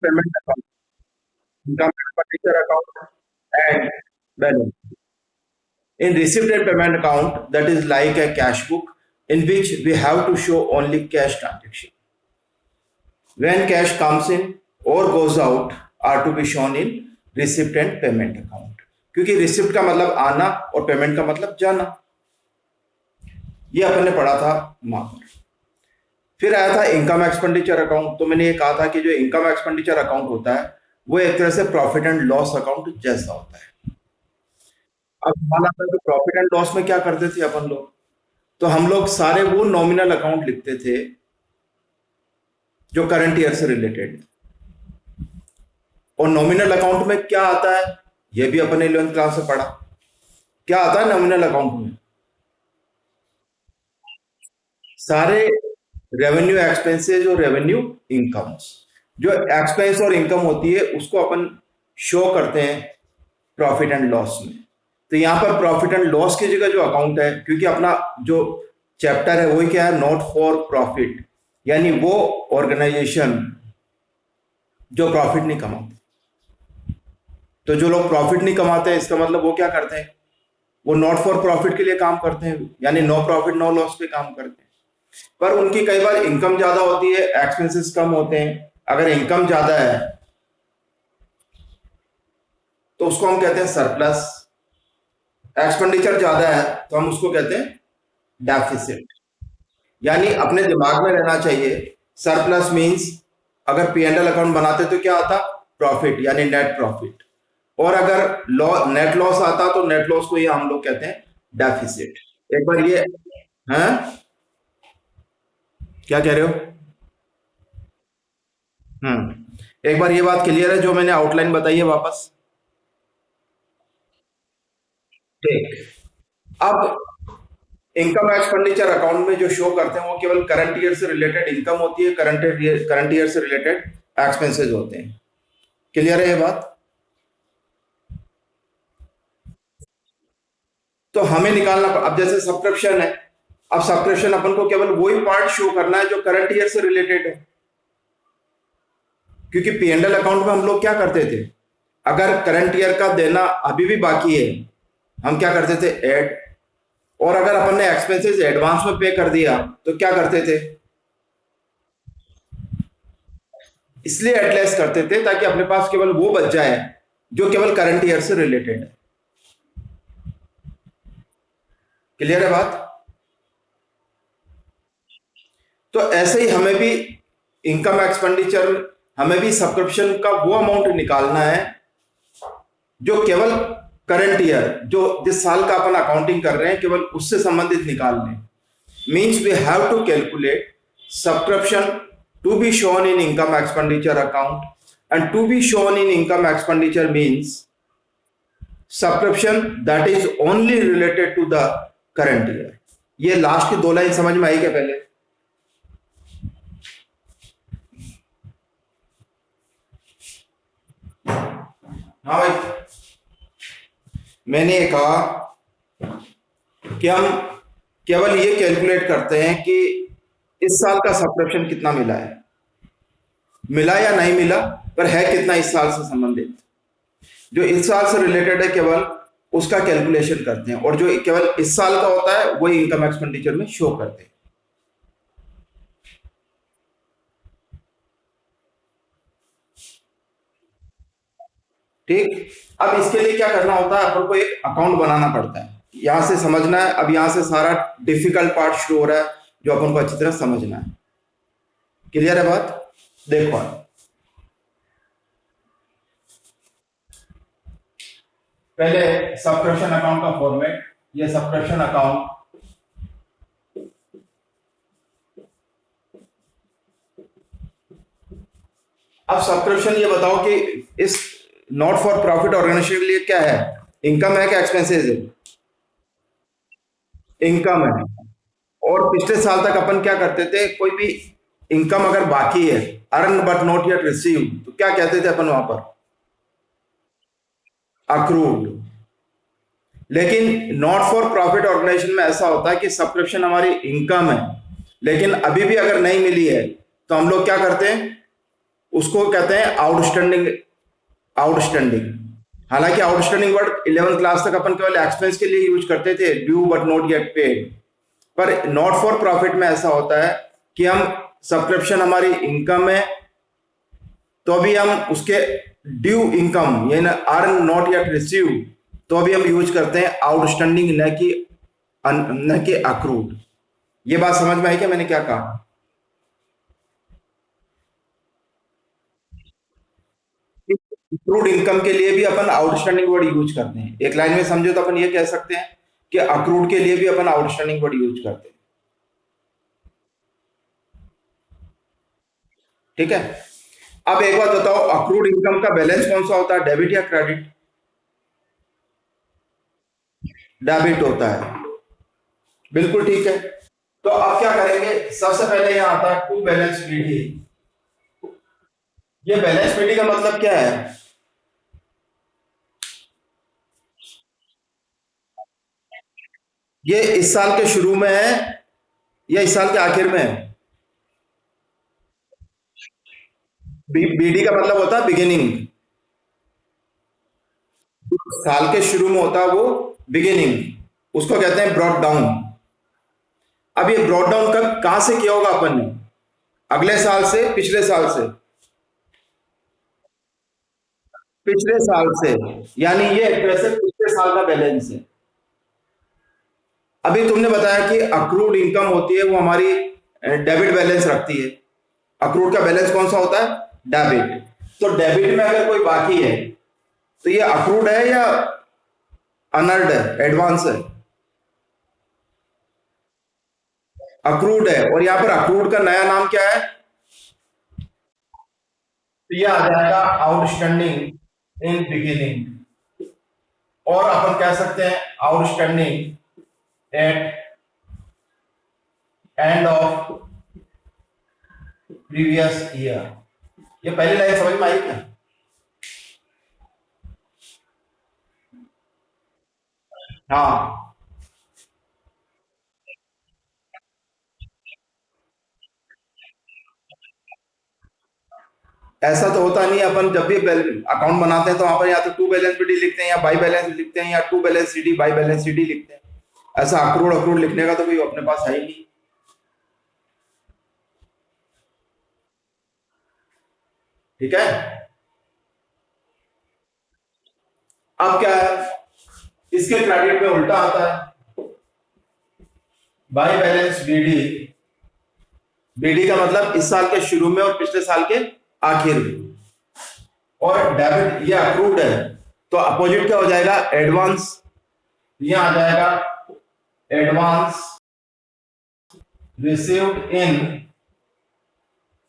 payment account, income expenditure account, and balance. In receipt and payment account, that is like a cash book in which we have to show only cash transaction. When cash comes in or goes out are to be shown in receipt and payment account. क्योंकि receipt का मतलब आना और payment का मतलब जाना, ये अपन ने पढ़ा था वहां पर। फिर आया था इनकम एक्सपेंडिचर अकाउंट। तो मैंने ये कहा था कि जो इनकम एक्सपेंडिचर अकाउंट होता है वो एक तरह से प्रॉफिट एंड लॉस अकाउंट जैसा होता है। अब सवाल आता है कि प्रॉफिट एंड लॉस में क्या करते थे अपन लोग? तो हम लोग सारे वो नॉमिनल अकाउंट लिखते थे जो करंट ईयर से रिलेटेड। और नॉमिनल अकाउंट में क्या आता है ये भी अपन ने 11th क्लास से पढ़ा। क्या आता है नॉमिनल अकाउंट में? सारे रेवेन्यू एक्सपेंसेस और रेवेन्यू इनकम्स। जो एक्सपेंस और इनकम होती है उसको अपन शो करते हैं प्रॉफिट एंड लॉस में। तो यहां पर प्रॉफिट एंड लॉस की जगह जो अकाउंट है, क्योंकि अपना जो चैप्टर है वही क्या है, नॉट फॉर प्रॉफिट, यानी वो ऑर्गेनाइजेशन जो प्रॉफिट नहीं कमाते। तो जो लोग प्रॉफिट नहीं कमाते इसका मतलब वो क्या करते हैं, वो नॉट फॉर प्रॉफिट के लिए काम करते हैं, यानी नो प्रॉफिट नो लॉस पे काम करते हैं। पर उनकी कई बार इनकम ज्यादा होती है, एक्सपेंसेस कम होते हैं। अगर इनकम ज्यादा है तो उसको हम कहते हैं सरप्लस, एक्सपेंडिचर ज्यादा है तो हम उसको कहते हैं डेफिसिट। यानी अपने दिमाग में रहना चाहिए सरप्लस मींस अगर P&L अकाउंट बनाते तो क्या आता, प्रॉफिट यानी नेट प्रॉफिट। और अगर नेट लॉस आता तो नेट लॉस को ये हम लोग कहते हैं डेफिसिट। एक बार ये है, क्या कह रहे हो? एक बार ये बात क्लियर है जो मैंने आउटलाइन बताई है वापस? ठीक। अब इनकम एक्सपेंडिचर अकाउंट में जो शो करते हैं वो केवल करंट ईयर से रिलेटेड इनकम होती है, करंट ईयर से रिलेटेड एक्सपेंसेस होते हैं। क्लियर है ये बात? तो हमें निकालना, अब जैसे सब्सक्रिप्शन है, अब सब्सक्रिप्शन अपन को केवल वही पार्ट शो करना है जो करंट ईयर से रिलेटेड है। क्योंकि P&L अकाउंट में हम लोग क्या करते थे, अगर करंट ईयर का देना अभी भी बाकी है हम क्या करते थे, ऐड। और अगर अपन ने एक्सपेंसेस एडवांस में पे कर दिया तो क्या करते थे, इसलिए एटलेस करते थे ताकि अपने पास केवल वो बच जाए जो केवल करंट ईयर से रिलेटेड है। क्लियर है बात? तो ऐसे ही हमें भी इनकम एक्सपेंडिचर, हमें भी सब्सक्रिप्शन का वो अमाउंट निकालना है जो केवल करंट ईयर, जो जिस साल का अपन अकाउंटिंग कर रहे हैं केवल उससे संबंधित निकालने। Means we have to calculate subscription to be shown in income expenditure account, and to be shown in income expenditure means subscription that is only related to the current year. ये last की 2 line समझ में आई क्या पहले? हाँ भाई, मैंने कहा कि हम केवल ये कैलकुलेट करते हैं कि इस साल का सब्सक्रिप्शन कितना मिला है, मिला या नहीं मिला, पर है कितना इस साल से संबंधित। जो इस साल से रिलेटेड है केवल उसका कैलकुलेशन करते हैं, और जो केवल इस साल का होता है वही इनकम एक्सपेंडिचर में शो करते हैं। ठीक। अब इसके लिए क्या करना होता है, अपन को एक अकाउंट बनाना पड़ता है। यहां से समझना है, अब यहां से सारा डिफिकल्ट पार्ट शुरू हो रहा है जो अपन को अच्छी तरह समझना है। क्लियर है बात? देखो, पहले सब्सक्रिप्शन अकाउंट का फॉर्मेट, ये सब्सक्रिप्शन अकाउंट, अब सब्सक्रिप्शन ये बताओ कि इस नॉट फॉर प्रॉफिट ऑर्गेनाइजेशन के लिए क्या है, इनकम है क्या एक्सपेंसेस है? इनकम है। और पिछले साल तक अपन क्या करते थे, कोई भी इनकम अगर बाकी है, earn but not yet receive, तो क्या कहते थे अपन वहां पर, अक्रूड। लेकिन नॉट फॉर प्रॉफिट ऑर्गेनाइजेशन में ऐसा होता है कि सब्सक्रिप्शन हमारी इनकम है, लेकिन अभी भी अगर नहीं मिली है तो हम लोग क्या करते हैं, उसको कहते हैं आउटस्टैंडिंग। आउटस्टैंडिंग। हालांकि आउटस्टैंडिंग वर्ड 11th क्लास तक अपन केवल एक्सपेंस के लिए यूज करते थे, due but not yet paid. पर नॉट फॉर प्रॉफिट में ऐसा होता है कि हम सब्सक्रिप्शन हमारी इनकम है, तो अभी हम उसके ड्यू इनकम यानी अर्न नॉट येट रिसीव, तो अभी हम यूज करते हैं आउटस्टैंडिंग, न कि अक्रूड। ये बात समझ में आई क्या मैंने क्या कहा? अक्रूड इनकम के लिए भी अपन आउटस्टैंडिंग वर्ड यूज करते हैं। एक लाइन में समझो तो अपन ये कह सकते हैं कि अक्रूड के लिए भी अपन आउटस्टैंडिंग वर्ड यूज करते हैं। ठीक है। अब एक बात बताओ, अक्रूड इनकम का बैलेंस कौन सा होता है, डेबिट या क्रेडिट? डेबिट होता है। बिल्कुल ठीक है। तो अब क्या करेंगे, सबसे पहले यहां आता है टू बैलेंस पीडी। ये बैलेंस पीडी का मतलब क्या है? ये इस साल के शुरू में है या इस साल के आखिर में है? बीडी का मतलब होता है बिगिनिंग। साल के शुरू में होता है वो बिगिनिंग, उसको कहते हैं ब्रॉड डाउन। अब ये ब्रॉड डाउन कब कहां से किया होगा अपन ने? अगले साल से, पिछले साल से? पिछले साल से। यानी ये वैसे पिछले साल का बैलेंस है। अभी तुमने बताया कि अक्रूड इनकम होती है वो हमारी डेबिट बैलेंस रखती है। अक्रूड का बैलेंस कौन सा होता है? डेबिट। तो डेबिट में अगर कोई बाकी है तो ये अक्रूड है या अनर्ड है, एडवांस है? अक्रूड है। और यहां पर अक्रूड का नया नाम क्या है? तो ये आ जाएगा आउटस्टैंडिंग इन बिगिनिंग। और अपन कह सकते हैं outstanding at end of previous year. ये पहली लाइन समझ में आई क्या? हाँ। ऐसा तो होता नहीं है, अपन जब भी अकाउंट बनाते हैं तो वहां पर या तो टू बैलेंस बीडी लिखते हैं या बाई बैलेंस लिखते हैं या to balance CD by balance CD लिखते हैं। ऐसा अक्रूड अक्रूड लिखने का तो कोई अपने पास है ही नहीं। ठीक है। अब क्या है, इसके क्रेडिट में उल्टा आता है, बाई बैलेंस बीडी। बीडी का मतलब इस साल के शुरू में और पिछले साल के आखिर में। और डेबिट ये अक्रूड है, तो अपोजिट क्या हो जाएगा, एडवांस। ये आ जाएगा advance received in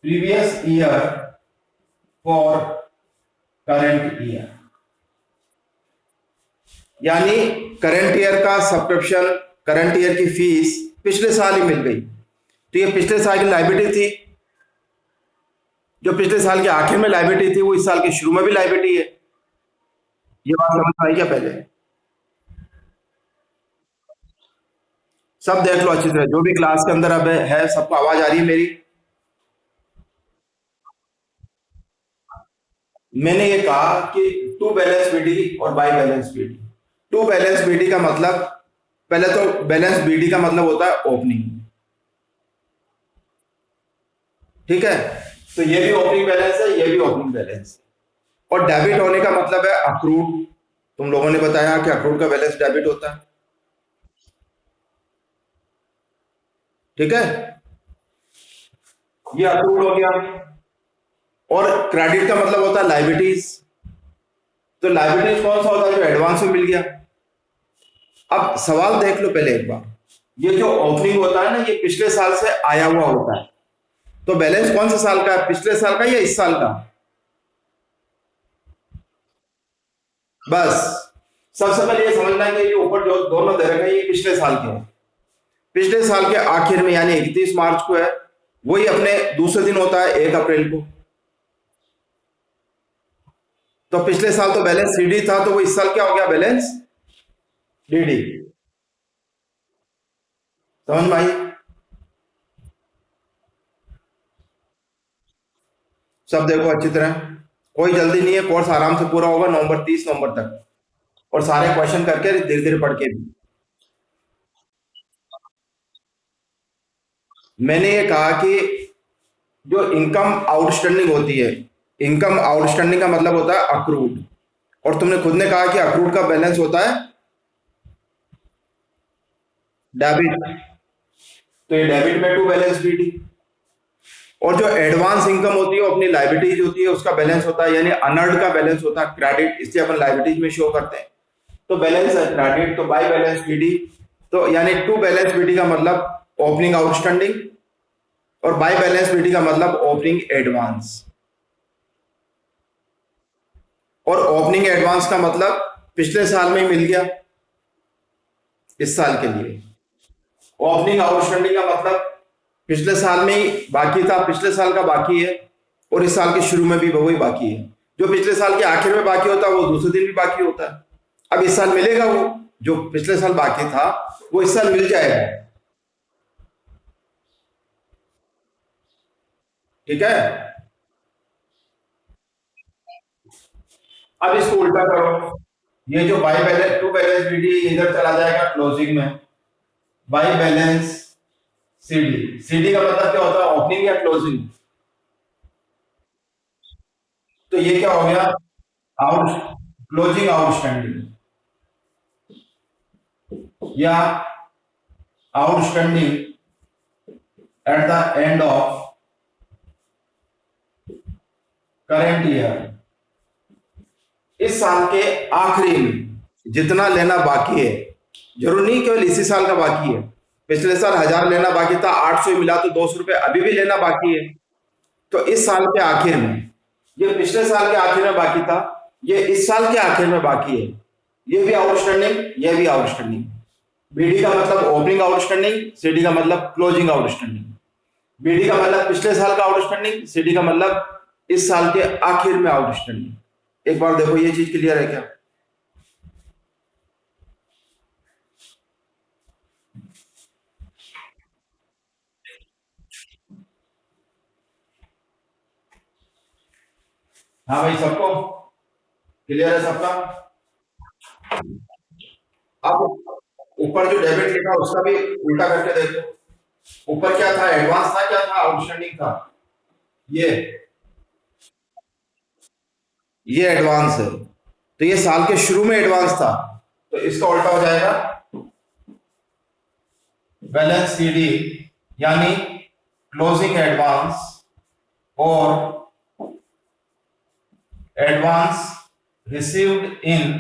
previous year for current year. यानी करंट ईयर का सब्सक्रिप्शन, करंट ईयर की फीस पिछले साल ही मिल गई, तो ये पिछले साल की लाइबिलिटी थी। जो पिछले साल के आखिर में लाइबिलिटी थी वो इस साल के शुरू में भी लाइबिलिटी है। ये बात समझ में आई क्या पहले? सब देख लो अच्छी तरह, जो भी क्लास के अंदर अब है, सबको आवाज आ रही है मेरी? मैंने ये कहा कि टू बैलेंस बीडी और by balance BD. To balance BD का मतलब, पहले तो बैलेंस बीडी का मतलब होता है ओपनिंग। ठीक है। तो ये भी ओपनिंग बैलेंस है, ये भी ओपनिंग बैलेंस है। और डेबिट होने का मतलब है अक्रूड। तुम लोगों ने बताया कि अक्रूड का बैलेंस डेबिट होता है। ठीक है। ये अक्रूड हो गया। और क्रेडिट का मतलब होता है लाइबिलिटीज। तो लाइबिलिटीज कौन सा होता है, जो एडवांस में मिल गया। अब सवाल देख लो पहले एक बार, ये जो ओपनिंग होता है ना, ये पिछले साल से आया हुआ होता है। तो बैलेंस कौन से साल का है, पिछले साल का या इस साल का? बस सबसे पहले ये समझना है कि ये ऊपर जो दोनों दे रखे हैं ये पिछले साल के हैं। पिछले साल के आखिर में यानी 31 मार्च को है, वही अपने दूसरे दिन होता है 1 अप्रैल को। तो पिछले साल तो बैलेंस सीडी था, तो वो इस साल क्या हो गया, बैलेंस डीडी। समझ में आई? सब देखो अच्छी तरह, कोई जल्दी नहीं है, कोर्स आराम से पूरा होगा नवंबर 30 नवंबर तक, और सारे क्वेश्चन करके धीरे धीरे पढ़ के भी। मैंने ये कहा कि जो इनकम आउटस्टैंडिंग होती है, इनकम आउटस्टैंडिंग का मतलब होता है अक्रूड, और तुमने खुद ने कहा कि अक्रूड का बैलेंस होता है डेबिट, तो ये डेबिट में टू बैलेंस बीडी। और जो एडवांस इनकम होती है वो अपनी लाइबिलिटीज होती है, उसका बैलेंस होता है, यानी अनर्ड का बैलेंस होता है क्रेडिट, इसलिए अपन लाइबिलिटीज में शो करते हैं। तो बैलेंस है क्रेडिट, तो बाय बैलेंस बीडी, तो यानी टू बैलेंस बीडी का मतलब ओपनिंग आउटस्टैंडिंग, और बाय बैलेंस बीडी का मतलब ओपनिंग एडवांस। और ओपनिंग एडवांस का मतलब पिछले साल में ही मिल गया इस साल के लिए। ओपनिंग आउटस्टैंडिंग का मतलब पिछले साल में ही बाकी था, पिछले साल का बाकी है, और इस साल के शुरू में भी वही बाकी है। जो पिछले साल के आखिर में बाकी होता है वो दूसरे दिन भी बाकी होता है। अब इस साल मिलेगा, वो जो पिछले साल बाकी था वो इस साल मिल जाएगा। ठीक है। अब इसको उल्टा करो, ये जो by balance to balance BD इधर चला जाएगा क्लोजिंग में, बाई बैलेंस सीडी। सीडी का मतलब क्या होता है, ओपनिंग या क्लोजिंग। तो ये क्या हो गया, आउट क्लोजिंग आउटस्टैंडिंग, या outstanding at the end of current year. इस साल के आखिरी में जितना लेना बाकी है, जरूर नहीं केवल इसी साल का बाकी है, पिछले साल 1000 लेना बाकी था, 800 मिला तो 200 रुपए अभी भी लेना बाकी है। तो इस साल के आखिर में, ये पिछले साल के आखिर में बाकी था, ये इस साल के आखिर में बाकी है, ये भी आउटस्टैंडिंग, ये भी आउटस्टैंडिंग। बीडी का मतलब ओपनिंग आउटस्टैंडिंग, सीडी का मतलब क्लोजिंग आउटस्टैंडिंग। बीडी का मतलब पिछले साल का आउटस्टैंडिंग, सीडी का मतलब इस साल के आखिर में आउटस्टैंडिंग। एक बार देखो ये चीज क्लियर है क्या? हाँ भाई, सबको क्लियर है सबका? अब ऊपर जो डेबिट लिखा उसका भी उल्टा करके देखो। ऊपर क्या था, एडवांस था, क्या था, आउटस्टैंडिंग था। ये ये एडवांस है, तो ये साल के शुरू में एडवांस था, तो इसका उल्टा हो जाएगा बैलेंस सीडी, यानी क्लोजिंग एडवांस, और advance received in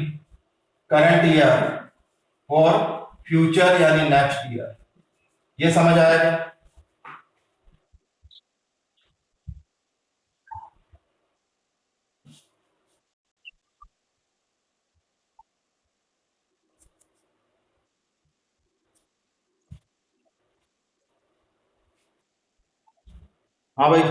current year और फ्यूचर यानी नेक्स्ट ईयर। ये समझ आएगा? हाँ भाई।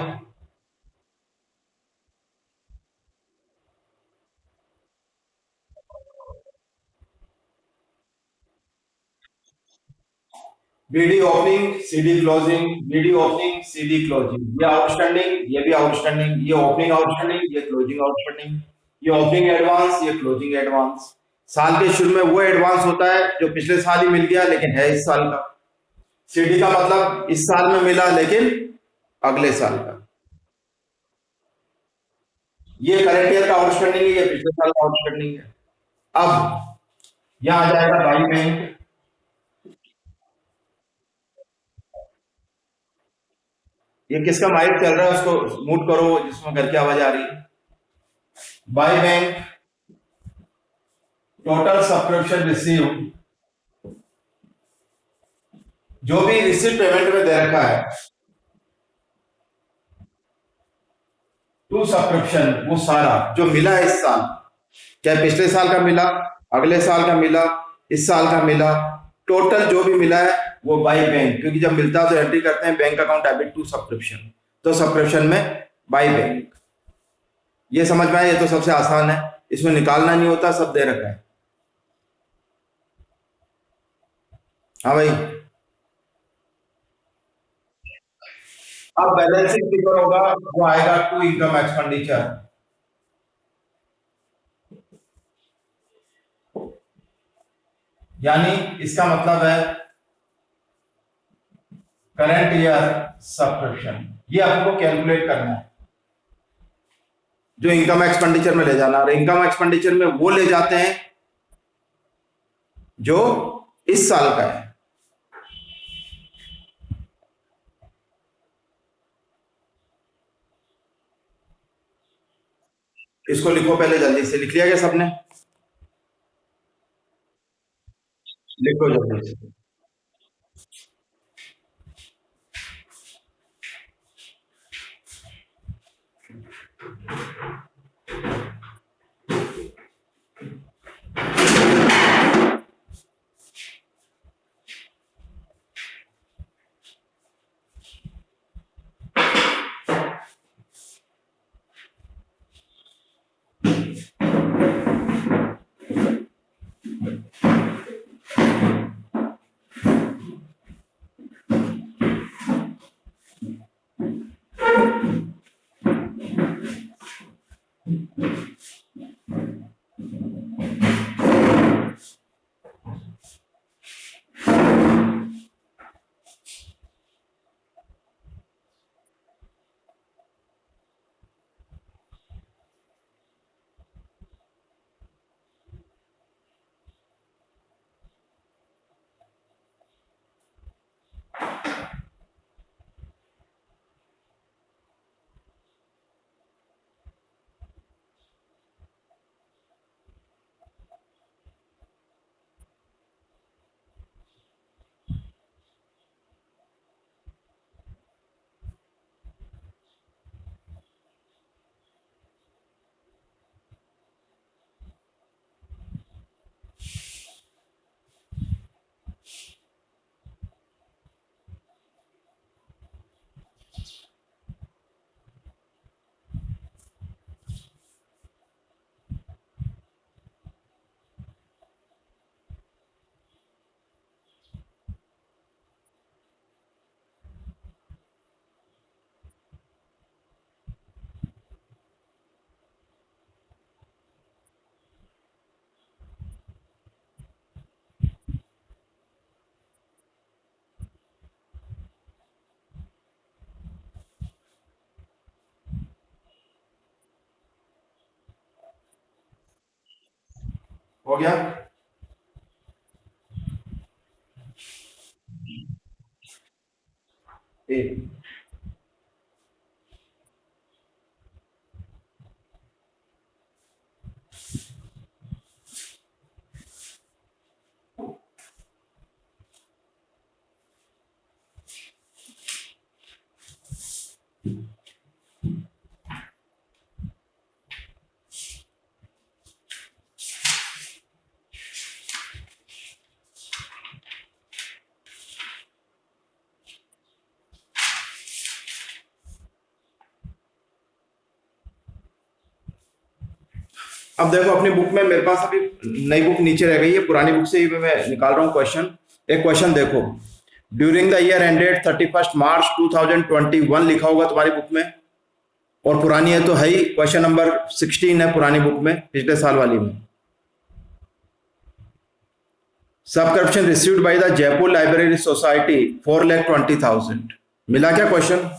BD opening CD closing, BD opening CD closing, ये आउटस्टैंडिंग, ये भी आउटस्टैंडिंग, ये ओपनिंग आउटस्टैंडिंग, ये क्लोजिंग आउटस्टैंडिंग, ये ओपनिंग एडवांस, ये क्लोजिंग एडवांस। साल के शुरू में वो एडवांस होता है जो पिछले साल ही मिल गया लेकिन है इस साल का। सीडी का मतलब इस साल में मिला लेकिन अगले साल का। ये करंट ईयर का आउटस्टैंडिंग है, ये पिछले साल का आउटस्टैंडिंग है। अब यहाँ आ जाएगा बाई बैंक। ये किसका माइक चल रहा है, उसको म्यूट करो, जिसमें घर की आवाज आ रही है। By bank total subscription receive, जो भी रिसिप्ट पेमेंट में दे रखा है, टू सब्सक्रिप्शन वो सारा जो मिला है इस साल, क्या पिछले साल का मिला, अगले साल का मिला, इस साल का मिला, टोटल जो भी मिला है वो बाई बैंक, क्योंकि जब मिलता है तो एंट्री करते हैं bank account debit to subscription, तो सब्सक्रिप्शन में बाई बैंक। ये समझ में आया? ये तो सबसे आसान है, इसमें निकालना नहीं होता, सब दे रखा है। हाँ भाई। अब बैलेंसिंग फिगर होगा, वो आएगा टू इनकम एक्सपेंडिचर। यानी इसका मतलब है करंट ईयर सब्सक्रिप्शन, ये आपको कैलकुलेट करना है, जो इनकम एक्सपेंडिचर में ले जाना। और इनकम एक्सपेंडिचर में वो ले जाते हैं जो इस साल का है। इसको लिखो, पहले जल्दी से लिख लिया गया सबने? लिखो जल्दी से। हो गया? एक। अब देखो अपनी बुक में, मेरे पास अभी नई बुक नीचे रह गई है, पुरानी बुक से ही मैं निकाल रहा हूँ क्वेश्चन। एक क्वेश्चन देखो, ड्यूरिंग द ईयर एंडेड 31 मार्च 2021 लिखा होगा तुम्हारी बुक में, और पुरानी है तो है ही, क्वेश्चन नंबर 16 है पुरानी बुक में, पिछले साल वाली में। Subscription received by the Jaipur library society 4,20,000। मिला क्या क्वेश्चन?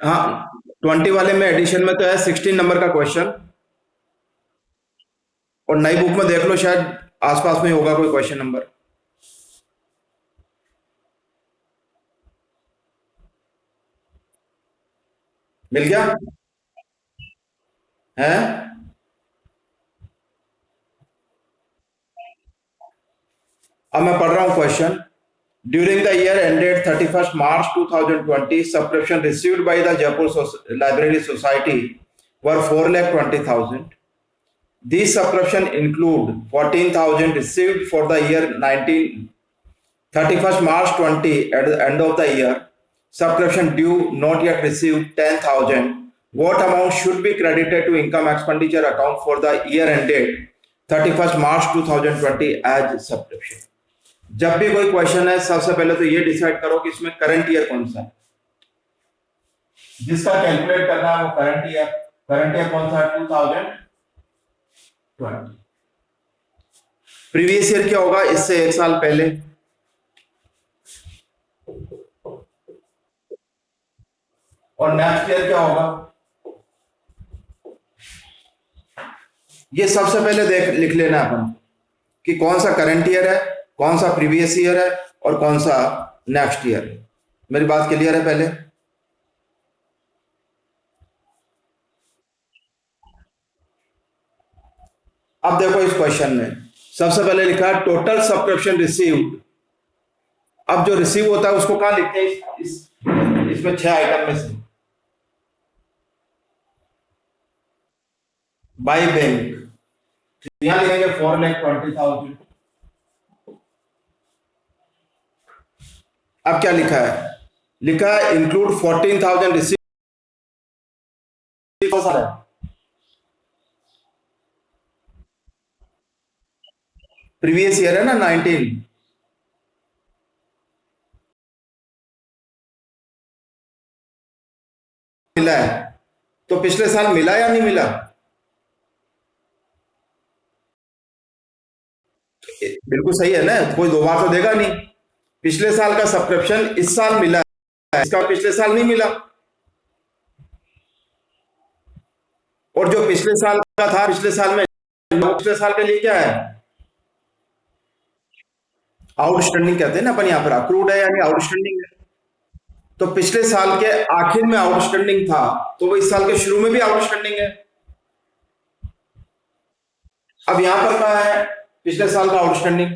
हाँ, 20 वाले में एडिशन में तो है 16 नंबर का क्वेश्चन, और नई बुक में देख लो, शायद आसपास में होगा कोई क्वेश्चन नंबर। मिल गया है? अब मैं पढ़ रहा हूं question. During the year ended 31 March 2020, subscription received by the Jaipur library society were 4,20,000। These subscription include 14,000 received for the year 31st March 20 at the end of the year. Subscription due not yet received 10,000. What amount should be credited to income expenditure account for the year ended 31st March 2020 as subscription? जब भी कोई question है सबसे पहले तो ये decide करो कि इसमें करंट ईयर कौन सा है, जिसका कैलकुलेट करना है वो करंट ईयर कौन सा है, 2020। प्रीवियस ईयर क्या होगा, इससे एक साल पहले। और नेक्स्ट ईयर क्या होगा, ये सबसे पहले लिख लेना अपन कि कौन सा करंट ईयर है, कौन सा प्रीवियस ईयर है और कौन सा नेक्स्ट ईयर। मेरी बात क्लियर है पहले? अब देखो इस क्वेश्चन में सबसे पहले लिखा है टोटल सब्सक्रिप्शन रिसीव्ड। अब जो रिसीव होता है उसको कहां लिखते हैं, इसमें 6 आइटम में से, बाय बैंक। यहां लिखेंगे 4,20,000। अब क्या लिखा है, लिखा है इंक्लूड 14,000 रिसीव। प्रीवियस ईयर है ना, 19 मिला है, तो पिछले साल मिला या नहीं मिला? बिल्कुल सही है ना, कोई दो बार तो देगा नहीं। पिछले साल का सब्सक्रिप्शन इस साल मिला है, इसका पिछले साल नहीं मिला। और जो पिछले साल का था पिछले साल में, पिछले साल के लिए क्या है, आउटस्टैंडिंग कहते हैं ना अपन, यहाँ पर अक्रूड है यानी आउटस्टैंडिंग है। तो पिछले साल के आखिर में आउटस्टैंडिंग था, तो वो इस साल के शुरू में भी आउटस्टैंडिंग है। अब यहां पर क्या है, पिछले साल का आउटस्टैंडिंग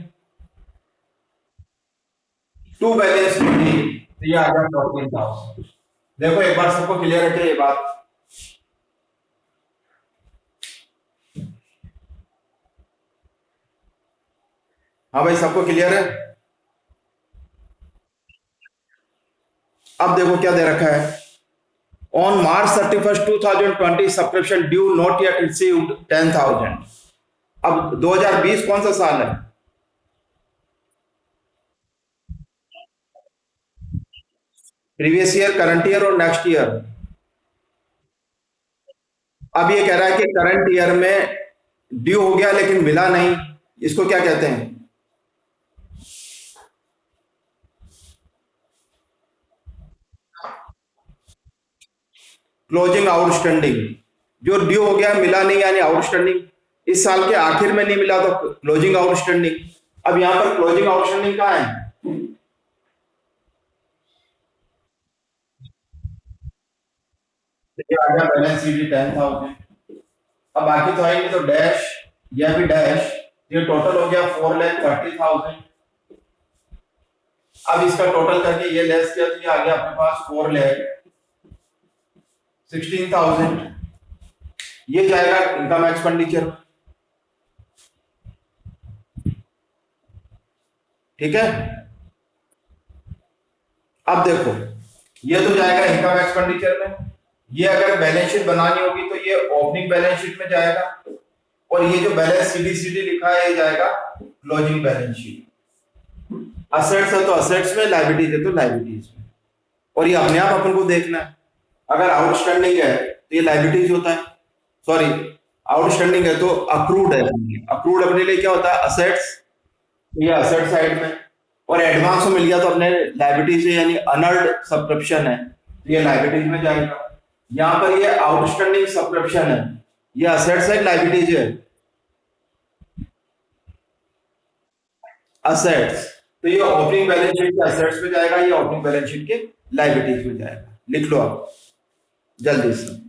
टू बैलेंस थी, तो ये आ गया 14,000। देखो एक बार सबको क्लियर है क्या ये बात? हाँ भाई, सबको क्लियर है? अब देखो क्या दे रखा है, on March 31st 2020 subscription due not yet received 10,000। अब 2020 कौन सा साल है? प्रीवियस ईयर, करंट ईयर और नेक्स्ट ईयर। अब ये कह रहा है कि करंट ईयर में ड्यू हो गया लेकिन मिला नहीं, इसको क्या कहते हैं? Closing outstanding. जो ड्यू हो गया मिला नहीं यानी आउटस्टैंडिंग, इस साल के आखिर में नहीं मिला तो क्लोजिंग आउटस्टैंडिंग। अब यहां पर क्लोजिंग आउटस्टैंडिंग कहां है, देखिए आ गया बैलेंस शीट 10,000। अब बाकी तो आएंगे तो डैश, यह भी डैश, ये टोटल हो गया 4,30,000। अब इसका टोटल करके ये लेस किया तो ये आ गया अपने पास 4,16,000। ये जाएगा इनकम एक्सपेंडिचर। ठीक है, अब देखो ये तो जाएगा इनकम एक्सपेंडिचर में, ये अगर बैलेंस शीट बनानी होगी तो ये ओपनिंग बैलेंस शीट में जाएगा, और ये जो बैलेंस सीडी लिखा है ये जाएगा क्लोजिंग बैलेंस शीट। असेट्स है तो असेट्स में, लाइबिलिटीज है तो लाइबिलिटीज में। और ये अपने आप अपन को देखना है, अगर आउटस्टैंडिंग है तो ये लाइबिलिटीज होता है, सॉरी आउटस्टैंडिंग है तो अक्रूड है। अक्रूड अपने लिए क्या होता है, असेट्स, ये असेट साइड में। और एडवांस में मिल गया तो अपने लाइबिलिटीज है यानी अनर्ड सब्सक्रिप्शन है, तो ये लाइबिलिटीज में जाएगा। यहाँ पर ये आउटस्टैंडिंग सब्सक्रिप्शन है, ये असेट्स है लाइबिलिटीज है, असेट्स। तो ये ओपनिंग बैलेंस शीट के असेट्स में जाएगा, ये ओपनिंग बैलेंस शीट के लाइबिलिटीज में जाएगा। लिख लो आप जल्दी से।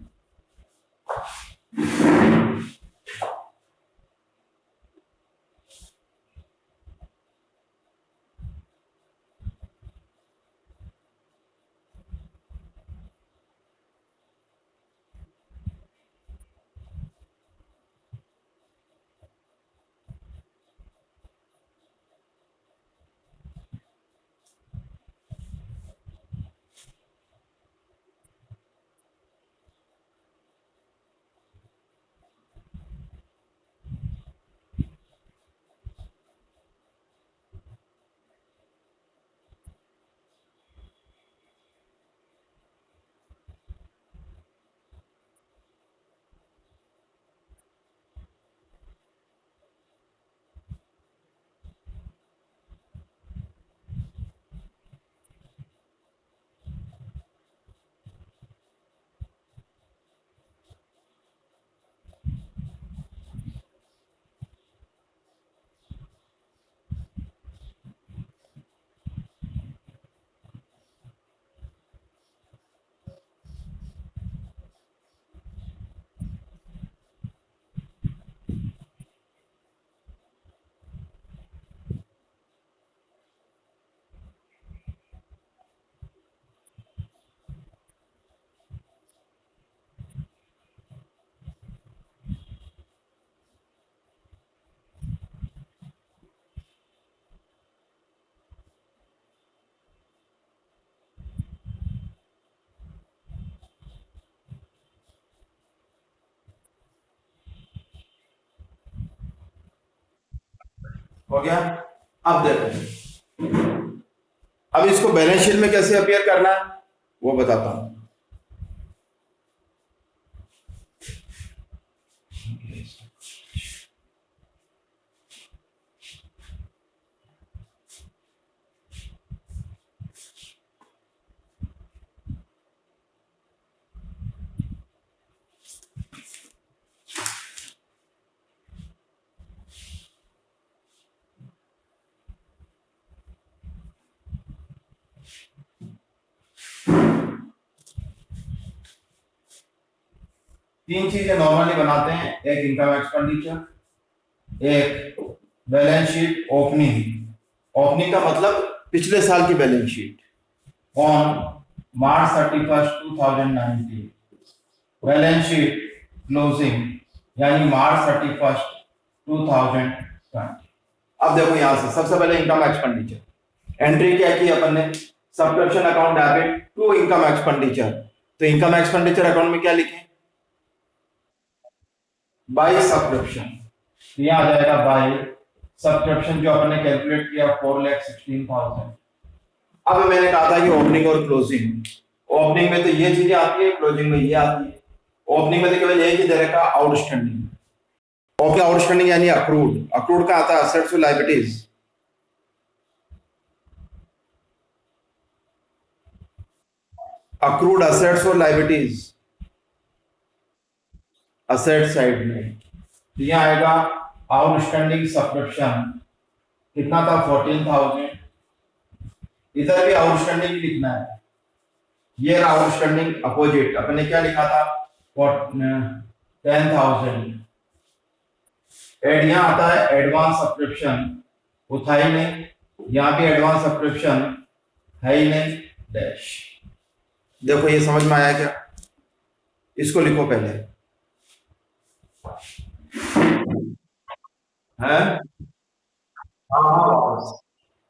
हो गया। अब देखो, अब इसको बैलेंस शीट में कैसे अपीयर करना है वो बताता हूं। तीन चीजें नॉर्मली बनाते हैं, एक इनकम एक्सपेंडिचर, एक बैलेंस शीट ओपनिंग। ओपनिंग का मतलब पिछले साल की balance sheet on March 31 2019, balance sheet closing यानी मार्च 31 2020। अब देखो यहां से सबसे पहले इनकम एक्सपेंडिचर एंट्री क्या की अपन ने, subscription account debit to income expenditure. तो इनकम एक्सपेंडिचर अकाउंट में क्या लिखें, बाय सब्सक्रिप्शन। यहां आ जाएगा बाय सब्सक्रिप्शन जो अपन ने कैलकुलेट किया 4,16,000। अब मैंने कहा था कि ओपनिंग और क्लोजिंग, ओपनिंग में तो ये चीजें आती है, क्लोजिंग में ये आती है। ओपनिंग में तो केवल एक ही दे रखा आउटस्टैंडिंग। ओके, आउटस्टैंडिंग यानी अक्रूड, अक्रूड का आता है असेट्स और लायबिलिटीज। अक्रूड असेट्स और लायबिलिटीज असेट साइड में। यहां आएगा आउटस्टैंडिंग सब्सक्रिप्शन, कितना था 14,000। इधर भी आउटस्टैंडिंग ही लिखना है। ये आउटस्टैंडिंग अपोजिट अपन ने क्या लिखा था 10,000। एड यहां आता है एडवांस सब्सक्रिप्शन, वो था ही नहीं, यहां भी एडवांस सब्सक्रिप्शन है ही नहीं, डैश। देखो ये समझ में आया क्या, इसको लिखो पहले है। हाँ हाँ वापस।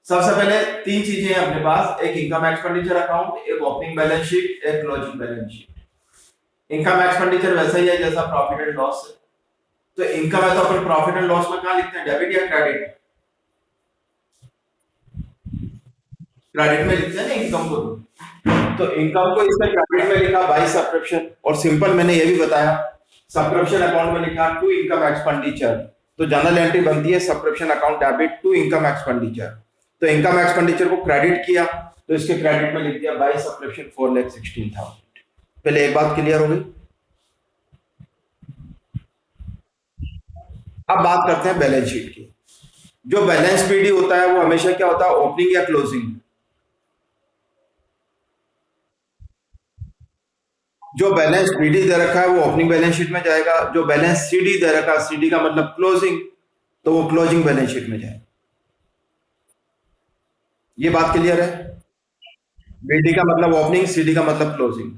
सबसे पहले तीन चीजें हैं अपने पास, एक इनकम एक्सपेंडिचर अकाउंट, एक ओपनिंग बैलेंस शीट, एक closing balance sheet. Income expenditure वैसा ही है जैसा प्रॉफिट एंड लॉस है। तो इनकम है तो अपन प्रॉफिट एंड लॉस में कहां लिखते हैं, डेबिट या क्रेडिट? क्रेडिट में लिखते हैं ना इनकम को। तो इनकम को इसमें क्रेडिट में लिखा बाय सब्सक्रिप्शन, और सिंपल मैंने ये भी बताया सब्सक्रिप्शन अकाउंट में लिखा टू इनकम एक्सपेंडिचर। तो जनरल एंट्री बनती है subscription account debit to income expenditure. तो इनकम एक्सपेंडिचर को क्रेडिट किया तो इसके क्रेडिट में लिख दिया बाय सब्सक्रिप्शन 4,16,000। पहले एक बात क्लियर हो गई। अब बात करते हैं बैलेंस शीट की। जो बैलेंस पीडी होता है वो हमेशा क्या होता है, ओपनिंग या क्लोजिंग? जो बैलेंस बीडी दे रखा है वो ओपनिंग बैलेंस शीट में जाएगा, जो बैलेंस सीडी दे रखा है, सीडी का मतलब क्लोजिंग, तो वो क्लोजिंग बैलेंस शीट में जाएगा। ये बात क्लियर है? बीडी का मतलब ओपनिंग, सीडी का मतलब क्लोजिंग।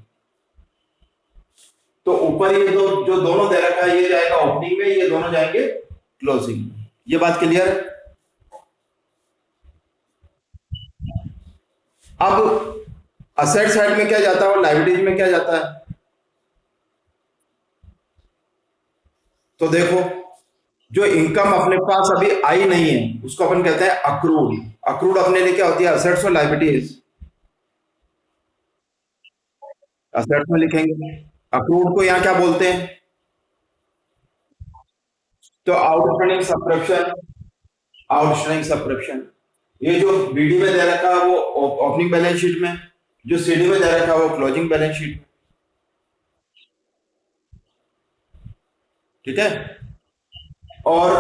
तो ऊपर ये दो जो दोनों दे रखा है ये जाएगा ओपनिंग में, ये दोनों जाएंगे क्लोजिंग। ये बात क्लियर है? अब असेट साइड में क्या जाता है और लायबिलिटीज में क्या जाता है? तो देखो, जो इनकम अपने पास अभी आई नहीं है उसको अपन कहते हैं अक्रूड। अक्रूड अपने लिए क्या होती है, असेट्स और लायबिलिटीज। असेट्स में लिखेंगे। अक्रूड को यहाँ क्या बोलते हैं, तो आउटस्टैंडिंग सब्सक्रिप्शन, आउटस्टैंडिंग सब्सक्रिप्शन। ये जो बीडी में दे रखा है वो ओपनिंग बैलेंस शीट में, जो सीडी में दे रखा है वो क्लोजिंग बैलेंस शीट में। ठीक है। और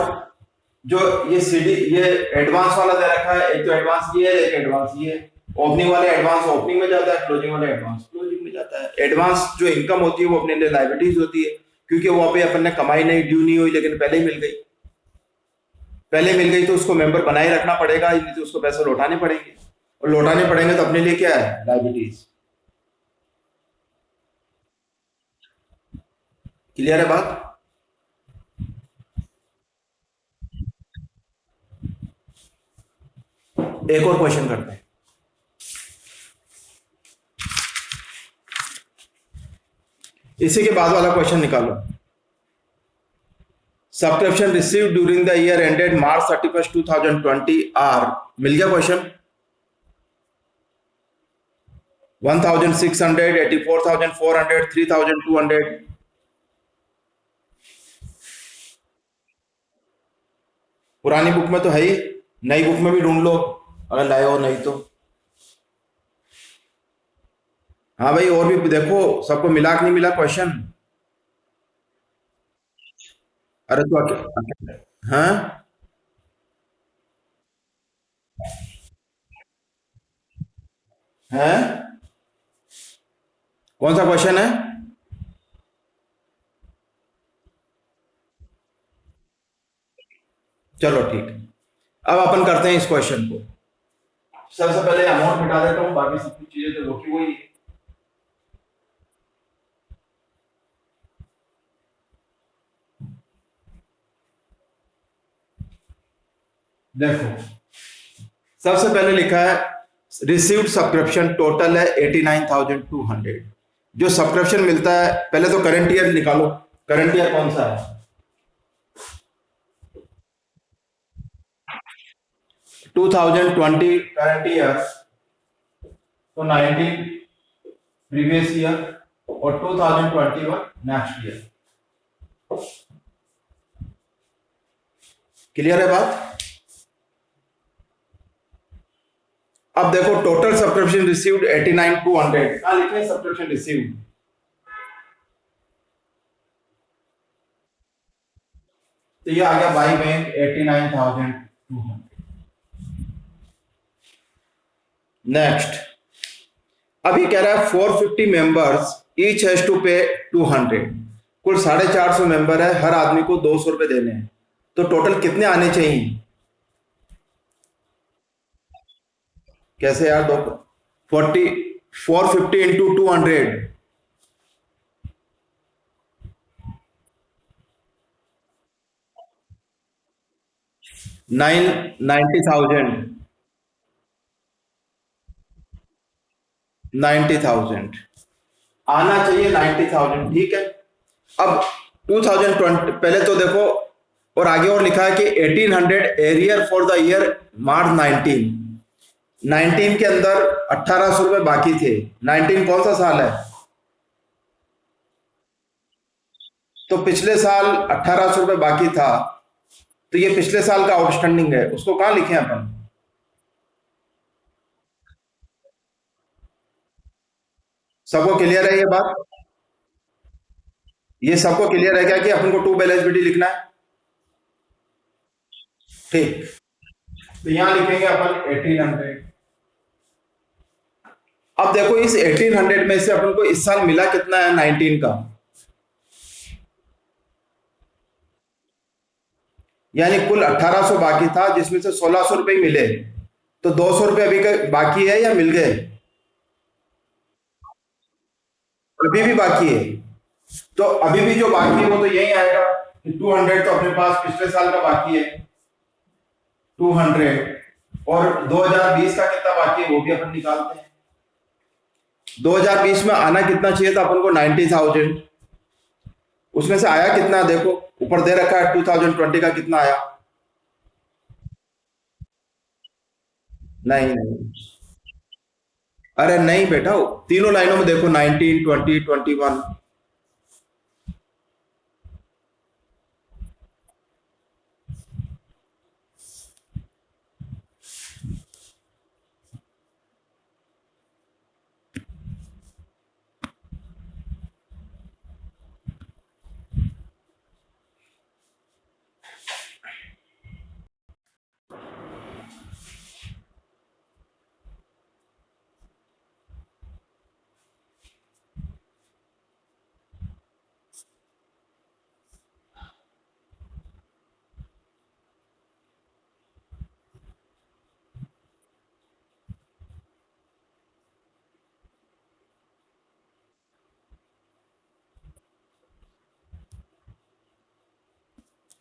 जो ये सीडी ये एडवांस वाला दे रखा है, एक तो एडवांस ये है एक एडवांस ये है। ओपनिंग वाले एडवांस ओपनिंग में जाता है, क्लोजिंग वाले एडवांस क्लोजिंग में जाता है। एडवांस जो इनकम होती है वो अपने लिए लायबिलिटीज होती है, क्योंकि वो अभी अपन ने कमाई नहीं, ड्यू नहीं हुई, लेकिन पहले ही मिल गई। पहले मिल गई तो उसको मेंबर बनाए रखना पड़ेगा, नहीं तो उसको पैसे लौटाने पड़ेंगे, और लौटाने पड़ेंगे तो अपने लिए क्या है, लायबिलिटीज। क्लियर है बात? एक और क्वेश्चन करते हैं। इसी के बाद वाला क्वेश्चन निकालो। Subscription receive during the year ended March 31 2020 are, मिल गया क्वेश्चन, 1600, 84,400, 3,200। पुरानी बुक में तो है ही, नई बुक में भी ढूंढ लो अगर लाए हो, नहीं तो। हाँ भाई, और भी देखो सबको मिला कि नहीं मिला क्वेश्चन। अरे तो हाँ, है, कौन सा क्वेश्चन है? चलो ठीक है, अब अपन करते हैं इस क्वेश्चन को। सबसे पहले अमाउंट मिटा देता हूँ, बाकी सब कुछ चीजें तो वो की वही है। देखो, सबसे पहले लिखा है रिसीव्ड सब्सक्रिप्शन टोटल है 89,200। जो सब्सक्रिप्शन मिलता है, पहले तो करंट ईयर निकालो, करंट ईयर कौन सा है? 2020 करंट ईयर, तो 19 प्रीवियस ईयर और 2021 नेक्स्ट ईयर। क्लियर है बात? अब देखो टोटल सब्सक्रिप्शन रिसीव्ड 89,200, कहां लिखे हैं सब्सक्रिप्शन रिसीव्ड? तो ये आ गया बाई बैंक 89,200। नेक्स्ट, अभी कह रहा है 450 मेंबर्स ईच हैज टू पे 200। कुल 450 मेंबर है, हर आदमी को 200 रुपए देने हैं, तो टोटल कितने आने चाहिए? कैसे यार, दो 450 इंटू 200, 90,000, 90,000 आना चाहिए, 90,000, ठीक है। अब 2020 पहले तो देखो, और आगे और लिखा है कि 1800 arrear for the year March 19, 19 के अंदर 1800 रुपए बाकी थे। 19 कौन सा साल है? तो पिछले साल 1800 रुपए बाकी था, तो ये पिछले साल का आउटस्टैंडिंग है, उसको कहां लिखे अपन? सबको क्लियर है ये बात? ये सबको क्लियर है क्या कि अपन को टू बैलेंस शीट लिखना है? ठीक, तो यहां लिखेंगे अपन 1800। अब देखो इस 1800 में से अपन को इस साल मिला कितना है 19 का, यानी कुल 1800 बाकी था, जिसमें से 1600 रुपए ही मिले, तो 200 रुपए अभी का बाकी है या मिल गए? अभी भी बाकी है, तो अभी भी जो बाकी है वो तो यही आएगा कि 200 तो अपने पास पिछले साल का बाकी है, 200, और 2020 का कितना बाकी है वो भी अपन निकालते हैं। 2020 में आना कितना चाहिए था अपन को? 90,000। उसमें से आया कितना देखो, ऊपर दे रखा है 2020 का कितना आया। नहीं नहीं, अरे नहीं बेटा, तीनों लाइनों में देखो, 19, 20, 21।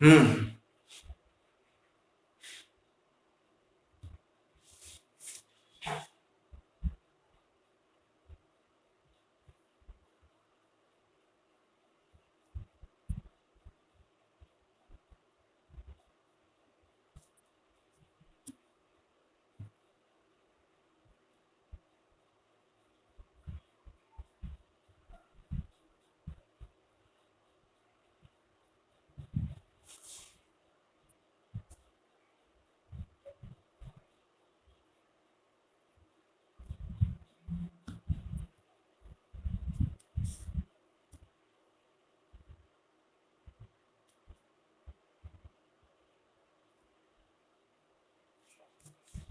हम्म,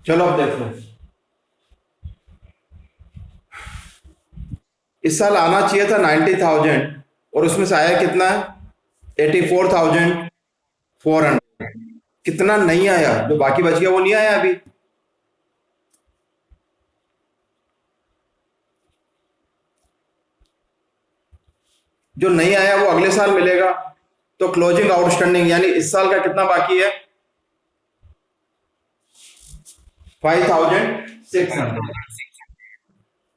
चलो अब देख लो, इस साल आना चाहिए था 90,000 और उसमें से आया कितना है? 84,400। कितना नहीं आया? जो बाकी बच गया वो नहीं आया अभी। जो नहीं आया वो अगले साल मिलेगा। तो क्लोजिंग आउटस्टैंडिंग यानी इस साल का कितना बाकी है? 5,600।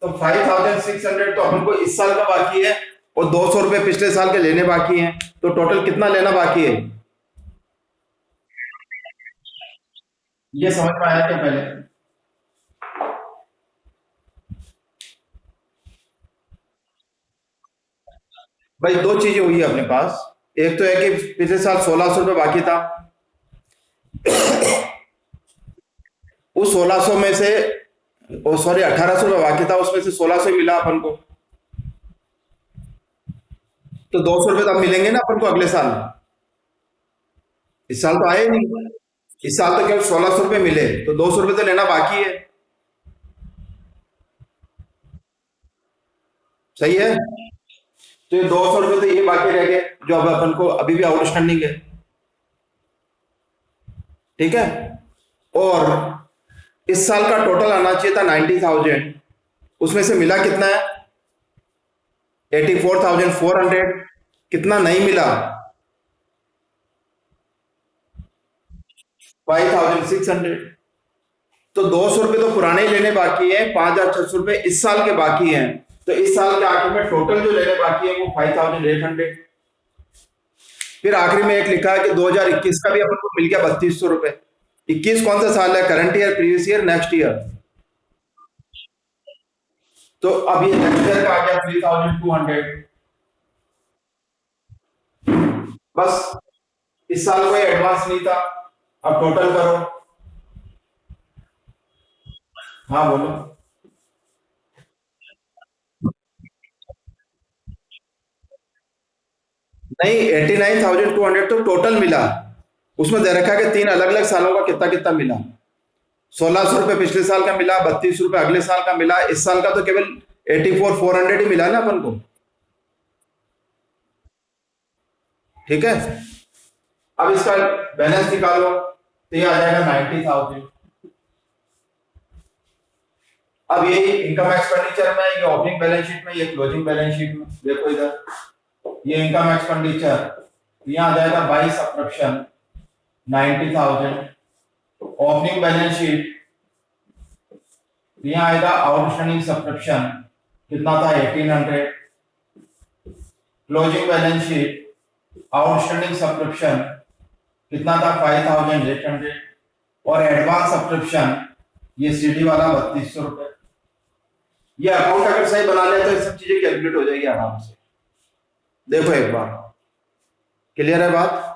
तो 5,600 तो अपन को इस साल का बाकी है और 200 रुपए पिछले साल के लेने बाकी हैं। तो टोटल कितना लेना बाकी है? ये समझ में आया क्या पहले? भाई दो चीजें हुई है अपने पास। एक तो है कि पिछले साल 1,600 रुपये बाकी था। उस 1,600 में से, ओ सॉरी, 1,800 रुपये बाकी था, उसमें से 1,600 ही मिला अपन को। तो 200 रुपये तो अब मिलेंगे ना अपन को अगले साल। इस साल तो आए नहीं। इस साल तो केवल 1,600 रुपये मिले, तो 200 रुपये तो लेना बाकी है। सही है। तो ये 200 रुपये तो ये बाकी रह गए जो अब अपन को अभी भी आउटस्टैंडिंग है। ठीक है। और इस साल का टोटल आना चाहिए था 90,000, उसमें से मिला कितना है? 84,400। कितना नहीं मिला? 5,600। तो 200 रुपये तो पुराने ही लेने बाकी है, 5,600 रुपये इस साल के बाकी हैं। तो इस साल के आखिर में टोटल जो लेने बाकी है वो 5,800। फिर आखिरी में एक लिखा है कि 2021 का भी अपन को मिल गया 3,200 रुपये। 21 कौन सा साल है? Current year, previous year, next year? तो अब ये नेक्स्ट ईयर का आ गया 3,200। बस, इस साल कोई एडवांस नहीं था। अब टोटल करो। हाँ बोलो। नहीं, 89,200 तो टोटल मिला। उसमें दे रखा है कि तीन अलग अलग सालों का कितना कितना मिला। 1,600 रुपये पिछले साल का मिला, 32 रुपये अगले साल का मिला, इस साल का तो केवल 84,400 ही मिला ना अपन को। ठीक है। अब इसका बैलेंस निकालो तो ये आ जाएगा 90,000। अब ये इनकम एक्सपेंडिचर में, ये ओपनिंग बैलेंस शीट में, ये क्लोजिंग बैलेंस शीट में। देखो इधर, ये इनकम एक्सपेंडिचर यहाँ आ जाएगा 22 सब्सक्रिप्शन 90,000। ओपनिंग बैलेंस शीट यहाँ आएगा आउटस्टैंडिंग सब्सक्रिप्शन कितना था? 1,800। Closing balance sheet outstanding subscription कितना था? 5,800। और एडवांस सब्सक्रिप्शन ये सीडी वाला 3,200 रुपये। ये अकाउंट अगर सही बना ले तो ये सब चीजें कैलकुलेट हो जाएगी आराम से। देखो एक बार, क्लियर है बात?